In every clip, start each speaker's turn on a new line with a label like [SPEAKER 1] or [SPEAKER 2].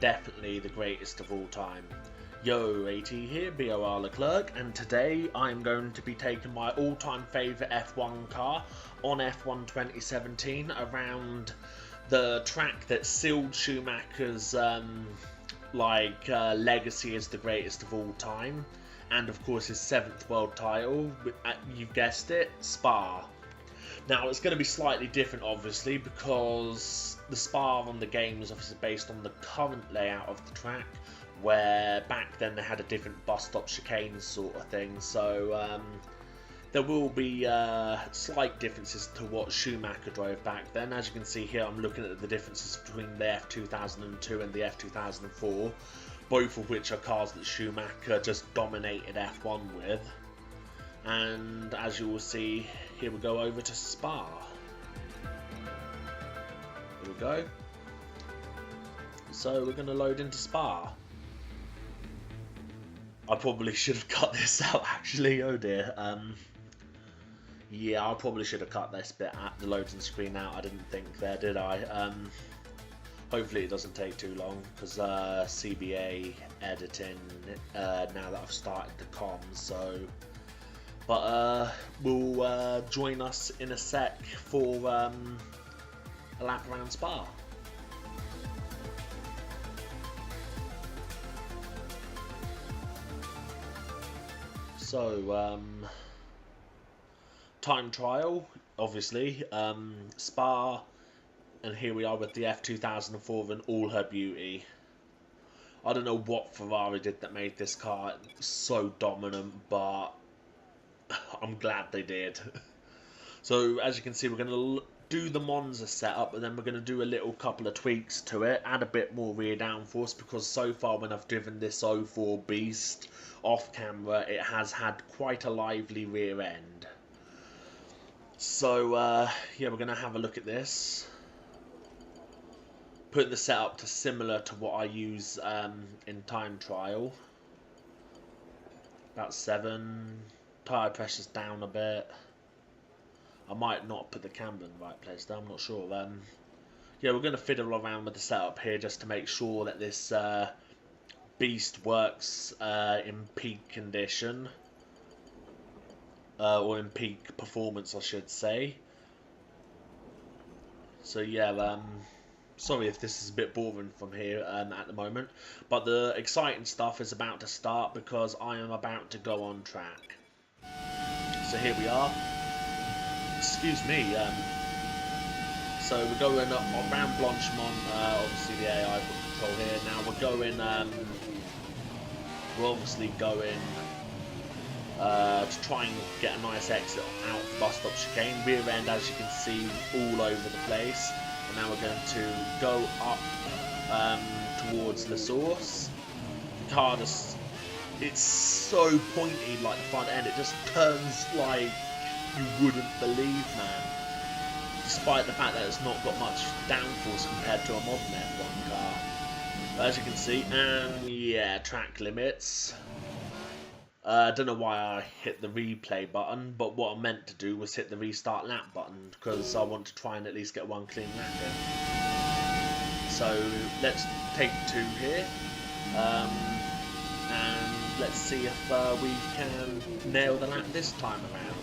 [SPEAKER 1] definitely the greatest of all time. G.O.A.T here, B.O.R. Leclerc, and today I'm going to be taking my all-time favourite F1 car on F1 2017 around the track that sealed Schumacher's legacy as the greatest of all time, and of course his 7th world title, you've guessed it, Spa. Now it's going to be slightly different obviously because the Spa on the game is obviously based on the current layout of the track, where back then they had a different bus stop chicane sort of thing, so there will be slight differences to what Schumacher drove back then. As you can see here, I'm looking at the differences between the F2002 and the F2004, both of which are cars that Schumacher just dominated F1 with. And as you will see, here we go over to Spa. Here we go. So we're going to load into Spa. I probably should have cut this out actually, oh dear. Yeah, I probably should have cut this bit at the loading screen out. I didn't think there, did I? Hopefully it doesn't take too long, because CBA editing now that I've started the comms, so... But we'll join us in a sec for a lap around Spa. So, time trial, obviously, Spa, and here we are with the F2004 in all her beauty. I don't know what Ferrari did that made this car so dominant, but I'm glad they did. So, as you can see, we're going to do the Monza setup, and then we're going to do a little couple of tweaks to it, add a bit more rear downforce, because so far when I've driven this 04 Beast off camera, it has had quite a lively rear end. So yeah, we're going to have a look at this, putting the setup to similar to what I use in time trial, about 7, tyre pressure's down a bit. I might not put the camber in the right place though, I'm not sure. Yeah, we're going to fiddle around with the setup here just to make sure that this Beast works in peak condition, or in peak performance I should say. So yeah, sorry if this is a bit boring from here at the moment, but the exciting stuff is about to start because I am about to go on track. So here we are. Excuse me. So we're going up around Blanchimont, obviously the AI control here. Now we're going, we're obviously going to try and get a nice exit out of the bus stop chicane. Rear end, as you can see, all over the place. And now we're going to go up towards La Source. The car just, it's so pointy, like the front end, it just turns like you wouldn't believe, man. Despite the fact that it's not got much downforce compared to a modern F1 car. But as you can see, and yeah, track limits. I don't know why I hit the replay button, but what I meant to do was hit the restart lap button, because I want to try and at least get one clean lap in. So let's take 2 here, and let's see if we can nail the lap this time around.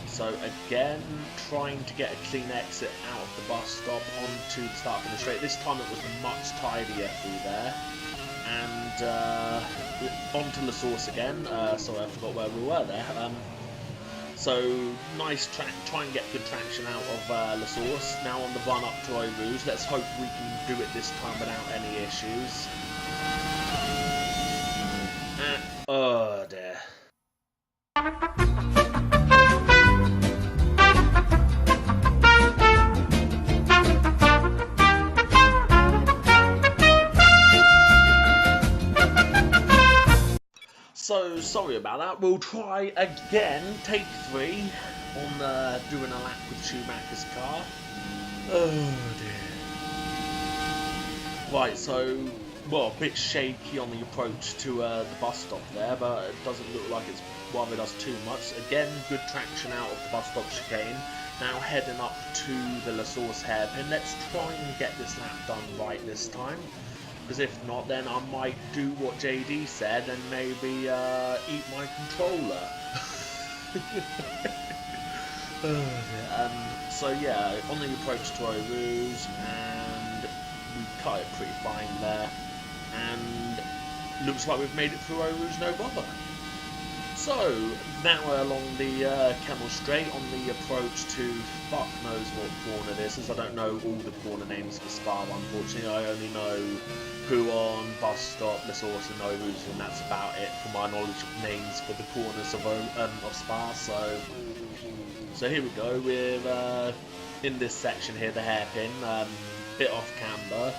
[SPEAKER 1] So again, trying to get a clean exit out of the bus stop onto the start finish straight. This time it was much tidier through there. And onto La Source again. Sorry, I forgot where we were there. So nice track, try and get good traction out of La Source. Now on the run up to Eau Rouge. Let's hope we can do it this time without any issues. Oh dear. So, sorry about that, we'll try again, take 3, on doing a lap with Schumacher's car. Oh dear. Right, so, well, a bit shaky on the approach to the bus stop there, but it doesn't look like it's worried us too much. Again, good traction out of the bus stop chicane. Now heading up to the La Source hairpin. Let's try and get this lap done right this time. Because if not, then I might do what JD said and maybe eat my controller. So yeah, on the approach to Eau Rouge, and we cut it pretty fine there, and looks like we've made it through Eau Rouge no bother. So now we're along the Camel Straight on the approach to fuck knows what corner this is. I don't know all the corner names for Spa, unfortunately. I only know Huon, Bus Stop, Les Ours and Eau Rouge, and that's about it for my knowledge of names for the corners of Spa. So here we go with in this section here, the hairpin, bit off camber.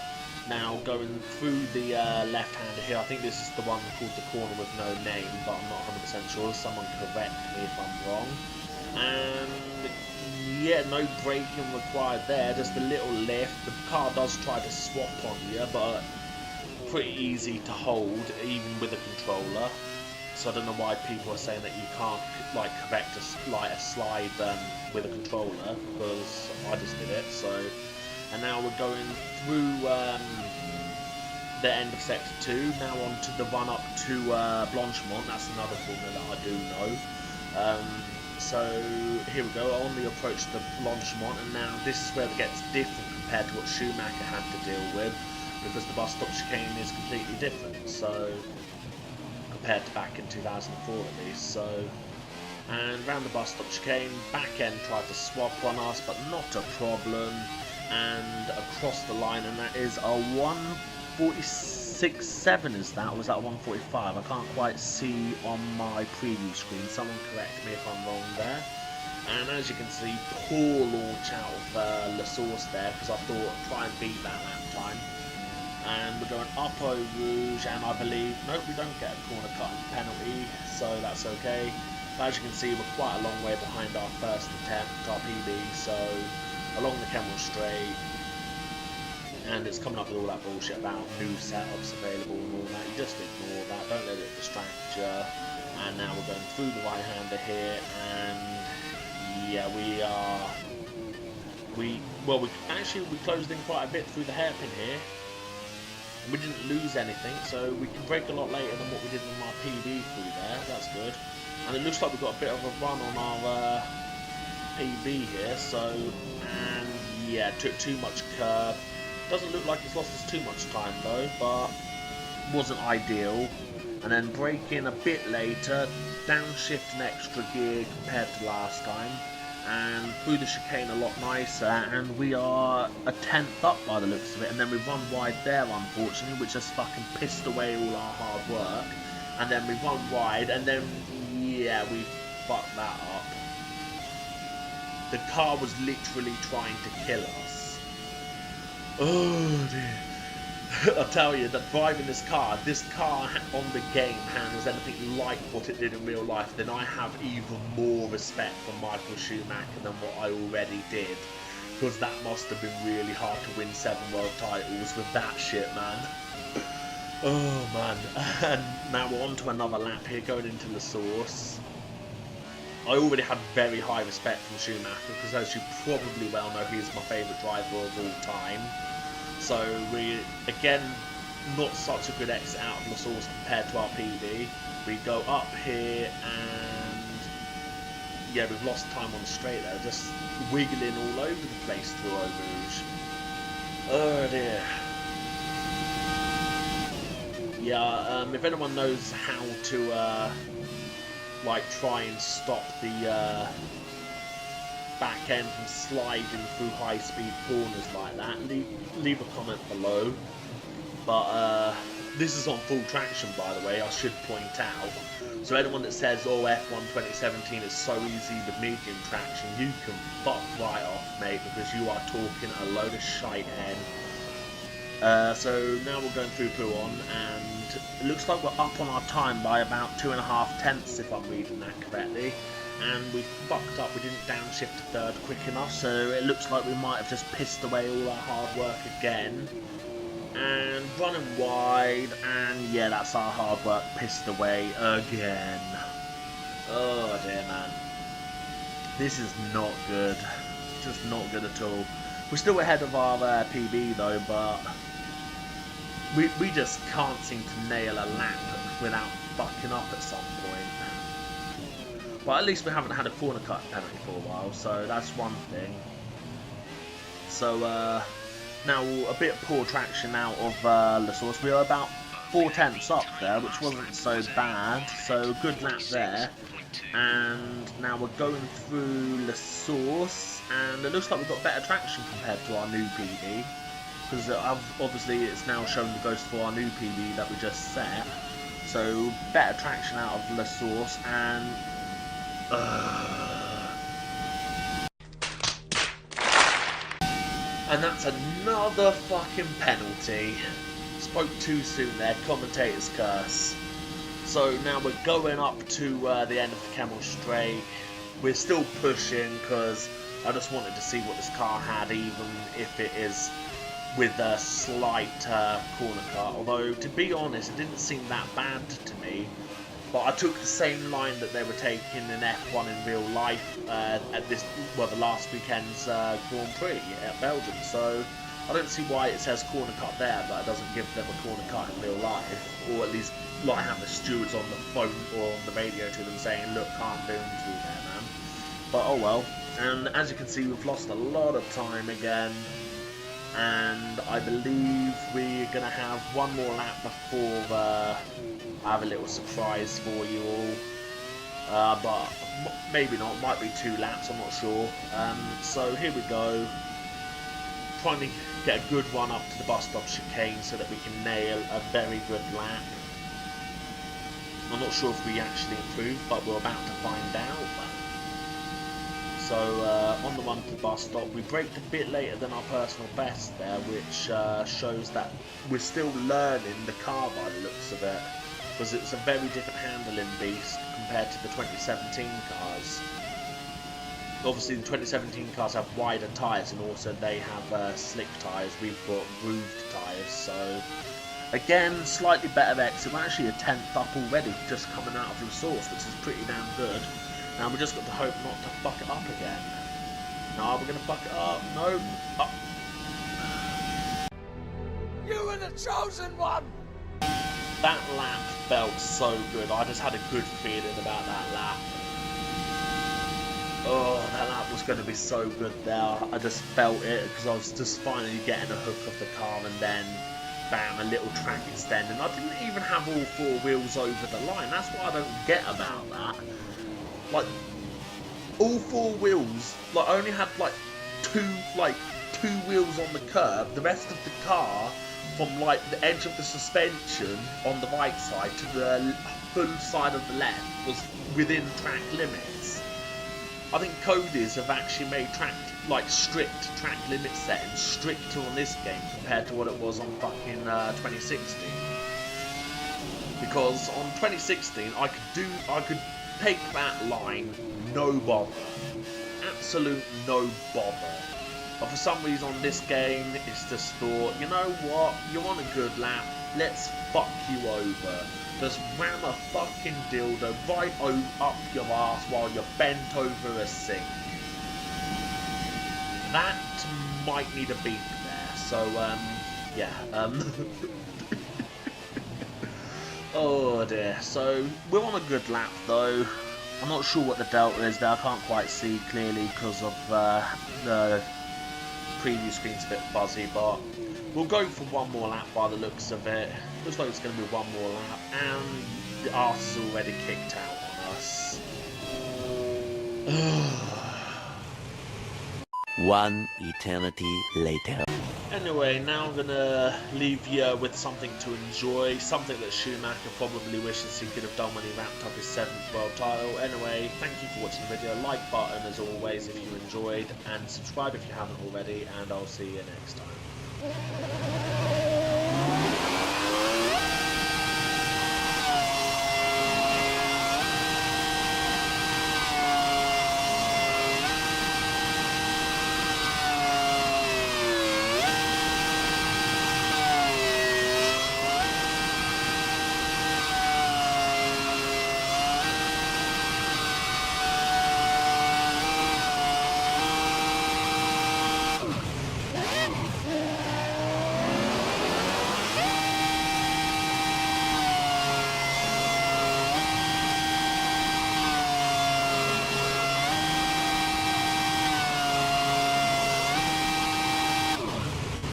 [SPEAKER 1] Now going through the left-hander here, I think this is the one called the corner with no name, but I'm not 100% sure. Someone correct me if I'm wrong. And yeah, no braking required there, just a little lift. The car does try to swap on you, but pretty easy to hold, even with a controller. So I don't know why people are saying that you can't like correct a slide with a controller, because I just did it. So, and now we're going through the end of sector 2. Now on to the run up to Blanchemont. That's another corner that I do know. So here we go on the approach to Blanchemont, and now this is where it gets different compared to what Schumacher had to deal with, because the bus stop chicane is completely different. So compared to back in 2004 at least. So, and round the bus stop chicane, back end tried to swap on us, but not a problem. And across the line, and that is a 146.7 is that, or was that 145? I can't quite see on my preview screen. Someone correct me if I'm wrong there. And as you can see, poor launch out of Les Ours there, because I thought I'd try and beat that lap time. And we're going up Eau Rouge, and I believe, nope, we don't get a corner cut penalty, so that's okay. But as you can see, we're quite a long way behind our first attempt, our PB, so along the Camel Straight, and it's coming up with all that bullshit about new setups available and all that. You just ignore that, don't let it distract you. And now we're going through the right-hander here, and yeah, we closed in quite a bit through the hairpin here. We didn't lose anything, so we can brake a lot later than what we did in our PB through there. That's good. And it looks like we've got a bit of a run on our PB here, so, and yeah, took too much curb. Doesn't look like it's lost us too much time though, but wasn't ideal. And then brake in a bit later, downshift an extra gear compared to last time, and through the chicane a lot nicer, and we are a tenth up by the looks of it. And then we run wide there, unfortunately, which has fucking pissed away all our hard work. And then we run wide, and then yeah, we fucked that up. The car was literally trying to kill us. Oh dear. I tell you, that driving this car on the game handles anything like what it did in real life, then I have even more respect for Michael Schumacher than what I already did. Because that must have been really hard to win 7 world titles with that shit, man. Oh man. And now we're on to another lap here, going into Les Ours. I already had very high respect from Schumacher, because as you probably well know, he's my favourite driver of all time. So we, again, not such a good exit out of Les Ours compared to our PB. We go up here, and yeah, we've lost time on the straight there, just wiggling all over the place through Eau Rouge. Oh dear. Yeah, if anyone knows how to like try and stop the back end from sliding through high speed corners like that, leave a comment below. But this is on full traction, by the way, I should point out. So anyone that says, oh, F1 2017 is so easy with medium traction, you can fuck right off, mate, because you are talking a load of shite hen. So now we're going through Huon, and it looks like we're up on our time by about 2.5 tenths, if I'm reading that correctly. And we fucked up, we didn't downshift to third quick enough, so it looks like we might have just pissed away all our hard work again. And running wide, and yeah, that's our hard work pissed away again. Oh dear, man. This is not good. Just not good at all. We're still ahead of our PB though, but we just can't seem to nail a lap without fucking up at some point. But at least we haven't had a corner cut penalty for a while, so that's one thing. So now a bit of poor traction out of La Source. We are about 4 tenths up there, which wasn't so bad. So good lap there. And now we're going through La Source, and it looks like we've got better traction compared to our new PB. Because obviously it's now showing the ghost for our new PB that we just set. So better traction out of La Source, and that's another fucking penalty. Spoke too soon there, commentator's curse. So now we're going up to the end of the Camel Straight. We're still pushing because I just wanted to see what this car had, even if it is with a slight corner cut. Although, to be honest, it didn't seem that bad to me. But I took the same line that they were taking in F1 in real life at the last weekend's Grand Prix at Belgium. So I don't see why it says corner cut there, but it doesn't give them a corner cut in real life, or at least like have the stewards on the phone or on the radio to them saying, "Look, can't do through there, man." But oh well. And as you can see, we've lost a lot of time again. And I believe we're going to have one more lap before I have a little surprise for you all. But maybe not, might be 2 laps, I'm not sure. So here we go. Trying to get a good one up to the bus stop chicane so that we can nail a very good lap. I'm not sure if we actually improved, but we're about to find out. So on the one to the bus stop, we braked a bit later than our personal best there, which shows that we're still learning the car by the looks of it, because it's a very different handling beast compared to the 2017 cars. Obviously the 2017 cars have wider tyres, and also they have slick tyres. We've got grooved tyres, so again, slightly better exit. We're actually a 10th up already, just coming out of the source, which is pretty damn good. Now we just got to hope not to fuck it up again. No, we're going to fuck it up. No. Oh.
[SPEAKER 2] You were the chosen one!
[SPEAKER 1] That lap felt so good. I just had a good feeling about that lap. Oh, that lap was going to be so good there. I just felt it because I was just finally getting a hook of the car, and then bam, a little track extend. And I didn't even have all 4 wheels over the line. That's what I don't get about that. Like, all 4 wheels, like, only had like two wheels on the curb. The rest of the car, from like the edge of the suspension on the right side to the full side of the left, was within track limits. I think Cody's have actually made strict track limit settings stricter on this game compared to what it was on fucking 2016. Because on 2016, I could take that line, no bother. Absolute no bother. But for some reason on this game, it's just thought, you know what, you want a good lap, let's fuck you over. Just ram a fucking dildo right up your ass while you're bent over a sink. That might need a beep there, so, yeah, oh dear, so we're on a good lap though. I'm not sure what the delta is there, I can't quite see clearly because of the preview screen's a bit fuzzy, but we'll go for one more lap by the looks of it. Looks like it's going to be one more lap, and the arse is already kicked out on us.
[SPEAKER 3] One eternity later.
[SPEAKER 1] Anyway, now I'm going to leave you with something to enjoy, something that Schumacher probably wishes he could have done when he wrapped up his 7th world title. Anyway, thank you for watching the video, like button as always if you enjoyed, and subscribe if you haven't already, and I'll see you next time.